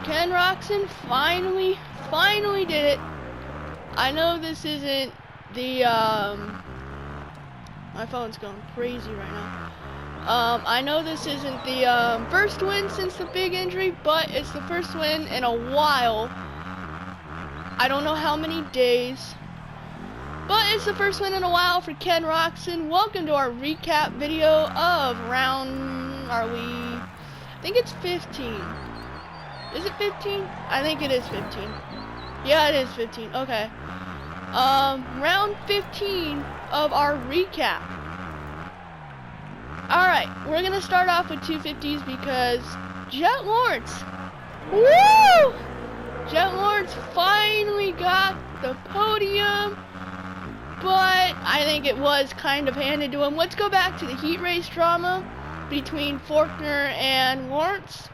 Ken Roxon finally did it. I know this isn't the, my phone's going crazy right now. I know this isn't the, first win since the big injury, but it's the first win in a while. I don't know how many days, but it's the first win in a while for Ken Roxon. Welcome to our recap video of round, I think it's 15. Is it 15? I think it is 15. Yeah, it is 15. Okay. Round 15 of our recap. Alright, we're gonna start off with 250s because Jet Lawrence, woo! Jet Lawrence finally got the podium, but I think it was kind of handed to him. Let's go back to the heat race drama between Faulkner and Lawrence.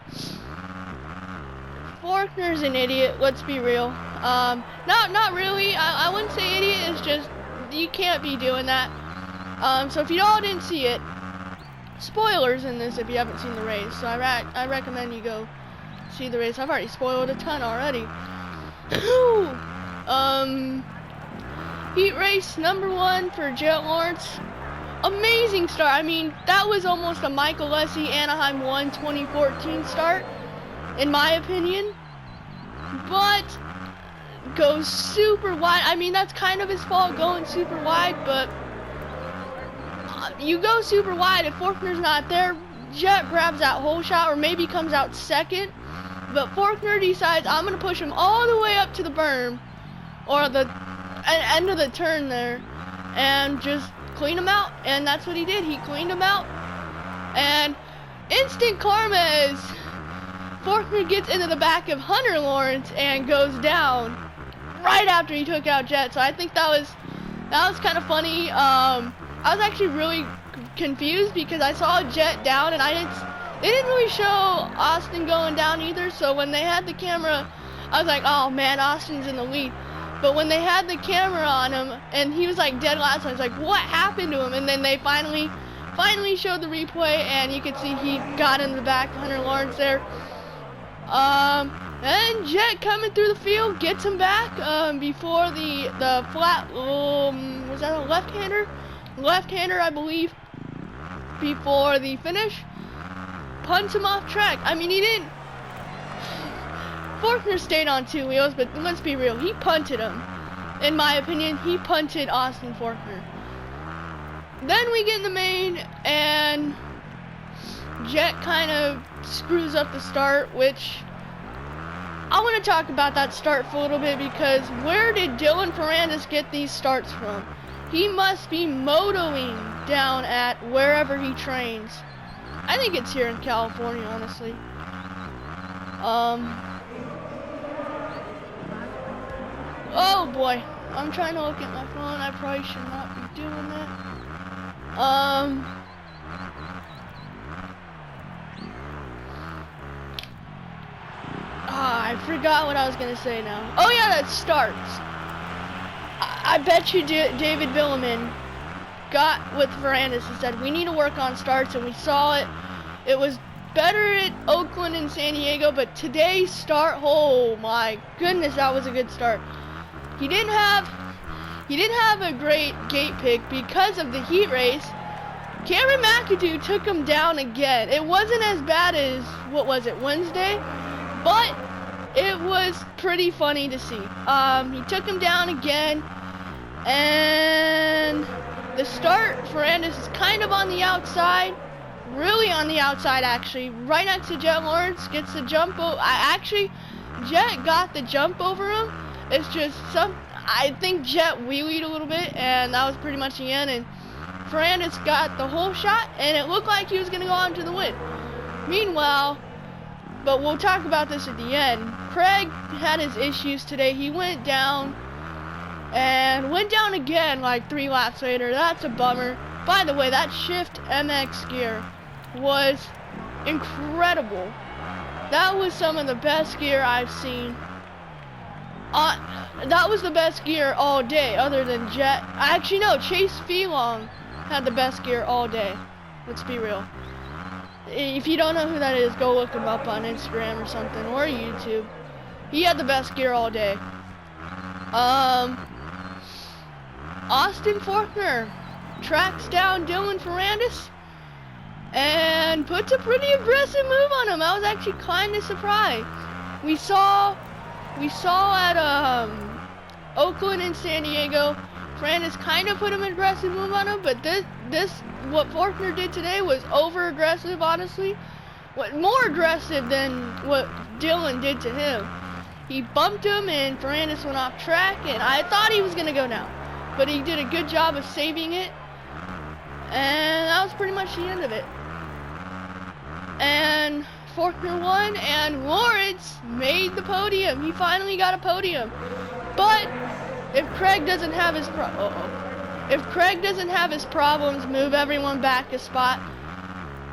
Faulkner's an idiot, let's be real. Not really, I wouldn't say idiot, it's just, you can't be doing that. So if you all didn't see it, spoilers in this if you haven't seen the race, so I recommend you go see the race. I've already spoiled a ton already. Heat race number 1 for Jet Lawrence. Amazing start. I mean, that was almost a Michael Lessie Anaheim 1 2014 start, in my opinion. But goes super wide. I mean, that's kind of his fault going super wide, but you go super wide. If Faulkner's not there, Jet grabs that whole shot or maybe comes out second. But Faulkner decides, I'm going to push him all the way up to the berm or the end of the turn there and just clean him out. And that's what he did. He cleaned him out. And instant karma as Faulkner gets into the back of Hunter Lawrence and goes down right after he took out Jet. So I think that was kind of funny. I was actually really confused because I saw Jet down and they didn't really show Austin going down either. So when they had the camera, I was like, oh man, Austin's in the lead. But when they had the camera on him and he was like dead last, I was like, what happened to him? And then they finally showed the replay and you could see he got in the back of Hunter Lawrence there. And Jet coming through the field gets him back before the flat, was that a left-hander? Left-hander, I believe, before the finish. Punts him off track. I mean, he didn't. Faulkner stayed on 2 wheels, but let's be real, he punted him. In my opinion, he punted Austin Faulkner. Then we get in the main, and Jet kind of screws up the start, which I want to talk about that start for a little bit because where did Dylan Ferrandis get these starts from? He must be motoing down at wherever he trains. I think it's here in California, honestly. Oh boy, I'm trying to look at my phone. I probably should not be doing that. I forgot what I was gonna say now. Oh yeah, that starts. I bet you David Billiman got with Ferrandis and said, we need to work on starts, and we saw it. It was better at Oakland and San Diego, but today's start, oh my goodness, that was a good start. He didn't have a great gate pick because of the heat race. Cameron McAdoo took him down again. It wasn't as bad as, what was it, Wednesday? But it was pretty funny to see. He took him down again, and the start, Ferrandis is kind of on the outside, really on the outside actually, right next to Jet Lawrence, gets the jump over. Jet got the jump over him. It's just I think Jet wheelied a little bit, and that was pretty much the end, and Ferrandis got the whole shot, and it looked like he was going to go on to the win. Meanwhile, but we'll talk about this at the end, Craig had his issues today. He went down, and went down again like 3 laps later. That's a bummer. By the way, that Shift MX gear was incredible. That was some of the best gear I've seen. That was the best gear all day, other than Jet. Actually, no, Chase Felong had the best gear all day. Let's be real. If you don't know who that is, go look him up on Instagram or something, or YouTube. He had the best gear all day. Austin Faulkner tracks down Dylan Ferrandis and puts a pretty aggressive move on him. I was actually kind of surprised. We saw at Oakland and San Diego, Ferrandis kind of put an aggressive move on him, but this what Faulkner did today was over aggressive, honestly. More aggressive than what Dylan did to him. He bumped him and Ferrandis went off track, and I thought he was gonna go down, but he did a good job of saving it, and that was pretty much the end of it. And Faulkner won, and Lawrence made the podium. He finally got a podium. But if Craig doesn't have his problems, move everyone back a spot.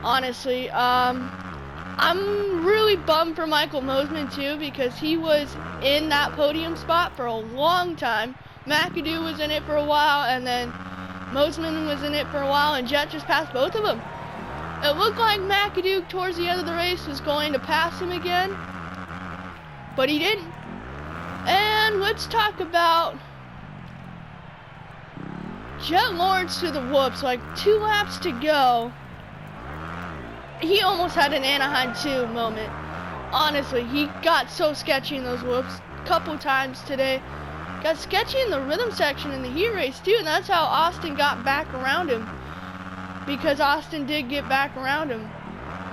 Honestly, I'm really bummed for Michael Mosiman too, because he was in that podium spot for a long time. McAdoo was in it for a while, and then Mosiman was in it for a while, and Jet just passed both of them. It looked like McAdoo towards the end of the race was going to pass him again, but he didn't. And let's talk about Jet Lawrence to the whoops. Like 2 laps to go, he almost had an Anaheim 2 moment. Honestly, he got so sketchy in those whoops a couple times today. Got sketchy in the rhythm section in the heat race too, and that's how Austin got back around him. Because Austin did get back around him.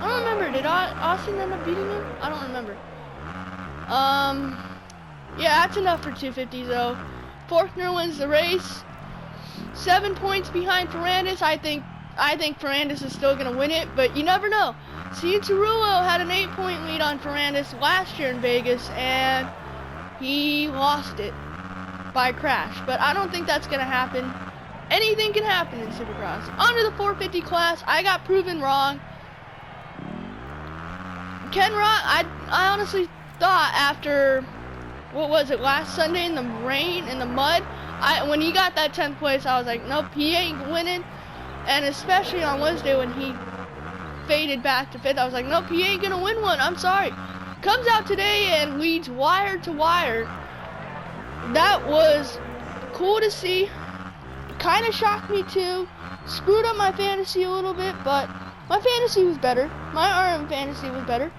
I don't remember, did Austin end up beating him? I don't remember. Yeah, that's enough for 250 though. Faulkner wins the race. 7 points behind Ferrandis. I think Ferrandis is still gonna win it, but you never know. Cianciarulo had an 8-point lead on Ferrandis last year in Vegas, and he lost it by crash. But I don't think that's gonna happen. Anything can happen in Supercross. Under the 450 class, I got proven wrong. Ken Rock, I honestly thought after, what was it, last Sunday in the rain, in the mud, when he got that 10th place, I was like, nope, he ain't winning. And especially on Wednesday when he faded back to 5th, I was like, nope, he ain't gonna win one, I'm sorry. Comes out today and leads wire to wire. That was cool to see. Kind of shocked me too. Screwed up my fantasy a little bit, but my fantasy was better. My RM fantasy was better.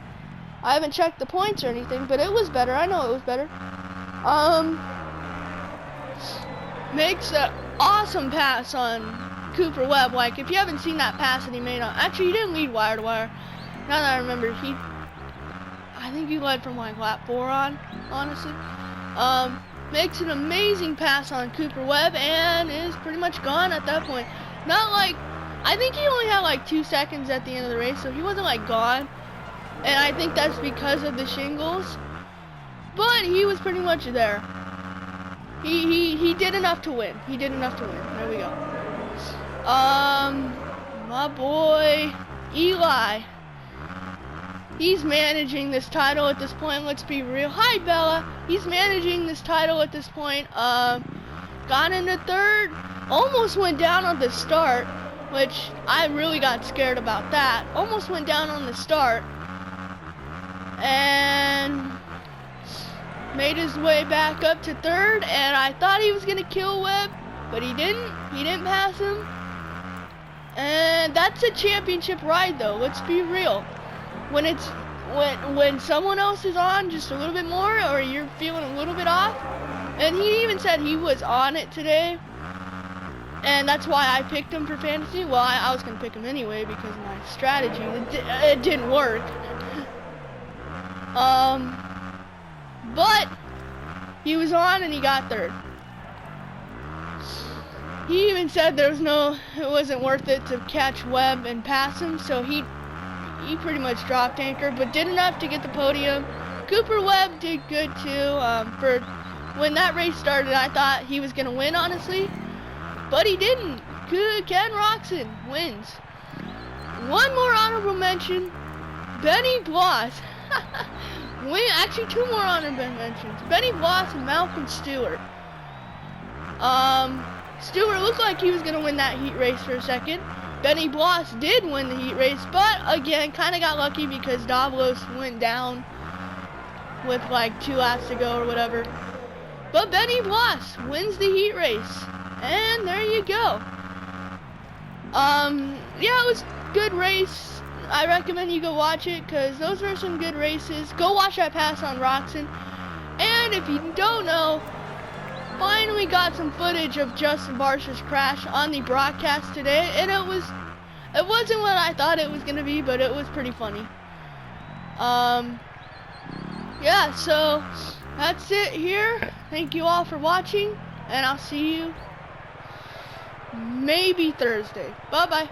I haven't checked the points or anything, but it was better. I know it was better. Makes an awesome pass on Cooper Webb. Like, if you haven't seen that pass that he made on, actually he didn't lead wire to wire. Now that I remember, I think he led from like lap 4 on, honestly. Makes an amazing pass on Cooper Webb and is pretty much gone at that point. Not like, I think he only had like 2 seconds at the end of the race, so he wasn't like gone. And I think that's because of the shingles. But he was pretty much there. He did enough to win. He did enough to win. There we go. My boy Eli. He's managing this title at this point, let's be real. Hi, Bella. He's managing this title at this point. Got into 3rd. Almost went down on the start, which I really got scared about that. Almost went down on the start. And made his way back up to 3rd. And I thought he was going to kill Webb, but he didn't. He didn't pass him. And that's a championship ride, though. Let's be real. When someone else is on just a little bit more, or you're feeling a little bit off, and he even said he was on it today, and that's why I picked him for fantasy. Well, I was gonna pick him anyway because of my strategy. It didn't work. But he was on and he got 3rd. He even said it wasn't worth it to catch Webb and pass him, so he pretty much dropped anchor, but did enough to get the podium. Cooper Webb did good too. For when that race started, I thought he was gonna win, honestly, but he didn't. Good, Ken Roxon wins. One more honorable mention, Benny Bloss. Actually, 2 more honorable mentions. Benny Bloss and Malcolm Stewart. Stewart looked like he was gonna win that heat race for a second. Benny Bloss did win the heat race, but again, kind of got lucky because Davlos went down with like 2 laps to go or whatever. But Benny Bloss wins the heat race, and there you go. Yeah, it was a good race. I recommend you go watch it because those were some good races. Go watch that pass on Roxon. And if you don't know, finally got some footage of Justin Barcia's crash on the broadcast today, and it wasn't what I thought it was gonna be, but it was pretty funny. Yeah, so that's it here. Thank you all for watching, and I'll see you maybe Thursday. Bye bye.